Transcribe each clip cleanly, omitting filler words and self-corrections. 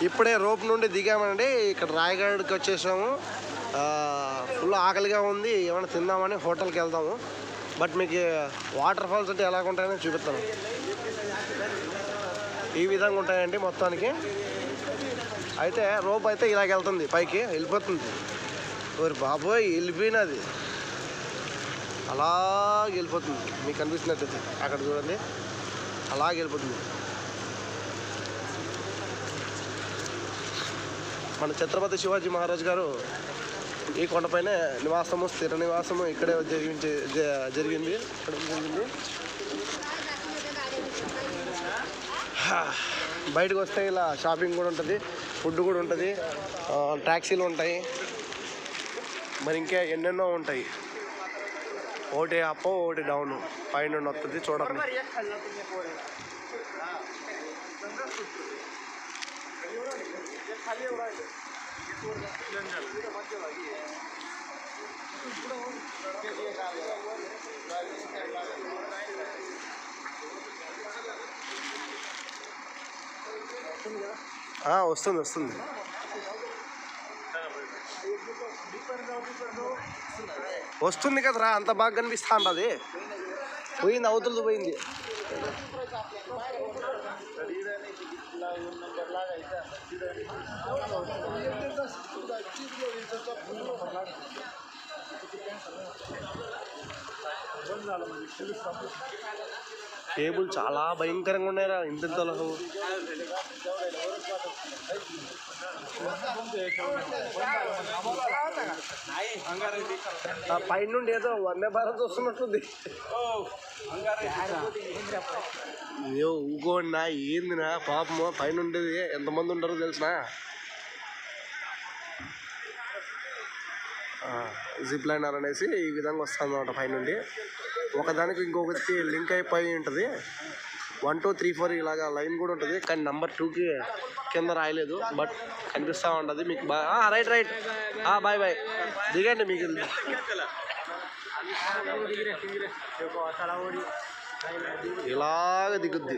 ఇప్పుడే రోప్ నుండి దిగామండి. ఇక్కడ రాయగఢ్కి వచ్చేసాము. ఫుల్ ఆకలిగా ఉంది, ఏమైనా తిందామని హోటల్కి వెళ్దాము. బట్ మీకు వాటర్ ఫాల్స్ అంటే ఎలా ఉంటాయని చూపిస్తాను. ఈ విధంగా ఉంటాయండి మొత్తానికి. అయితే రోప్ అయితే ఇలాగ వెళ్తుంది, పైకి వెళ్ళిపోతుంది. ఓరి బాబోయ్, వెళ్ళిపోయినది అలాగే వెళ్ళిపోతుంది. మీకు కనిపిస్తున్నట్టయితే అక్కడ చూడండి, అలాగే వెళ్ళిపోతుంది. మన ఛత్రపతి శివాజీ మహారాజ్ గారు ఈ కొండపైనే నివాసము, స్థిర నివాసము ఇక్కడే జరిగింది. బయటకు వస్తే ఇలా షాపింగ్ కూడా ఉంటుంది, ఫుడ్ కూడా ఉంటుంది, ట్యాక్సీలు ఉంటాయి, మరి ఇంకా ఎన్నెన్నో ఉంటాయి. ఒకటి అప్ ఒకటి డౌన్, పైన వస్తుంది చూడండి. వస్తుంది వస్తుంది. వస్తుంది కదరా, అంత బాగా కనిపిస్తా ఉంటుంది. పోయింది, అవతలది పోయింది. కేబుల్ చాలా భయంకరంగా ఉన్నాయిరా, ఇంతలో పై నుండి ఏదో వందే భారత్ వస్తున్నట్టుంది. ఊకోండి, ఏందినా పాపము, పైన ఉండేది ఎంతమంది ఉంటారో తెలిసినా. జిప్ లైనర్ అనేసి ఈ విధంగా వస్తుంది అన్నమాట. పైనుండి ఒకదానికి ఇంకొకటి లింక్ అయిపోయి ఉంటుంది. 1 2 3 4 ఇలాగా లైన్ కూడా ఉంటుంది, కానీ నెంబర్ 2కి కింద రాయలేదు, బట్ కనిపిస్తూ ఉంటుంది మీకు. Right right, bye bye. దిగండి, మీకు ఇలాగ దిగుద్ది.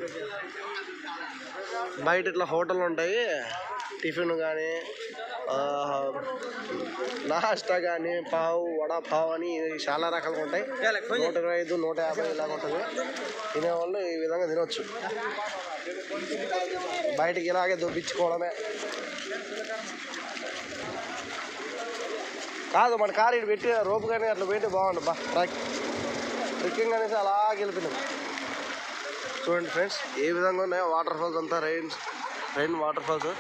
బయట ఇట్లా హోటళ్ళు ఉంటాయి, టిఫిన్ కానీ నాస్టా కానీ, పావు వడా పావు అని చాలా రకాలుగా ఉంటాయి. 125 150 ఇలాగ ఉంటుంది. తినేవాళ్ళు ఈ విధంగా తినవచ్చు. బయటికి ఇలాగే దొప్పించుకోవడమే కాదు. మన కారు ఇటు పెట్టి రోపు కానీ అట్లా పెట్టి బాగుండు. ట్రెక్కింగ్ అనేసి అలా వెళ్ళిపోయినాం. చూడండి ఫ్రెండ్స్, ఏ విధంగా ఉన్నాయో వాటర్ ఫాల్స్ అంతా. Rain water falls.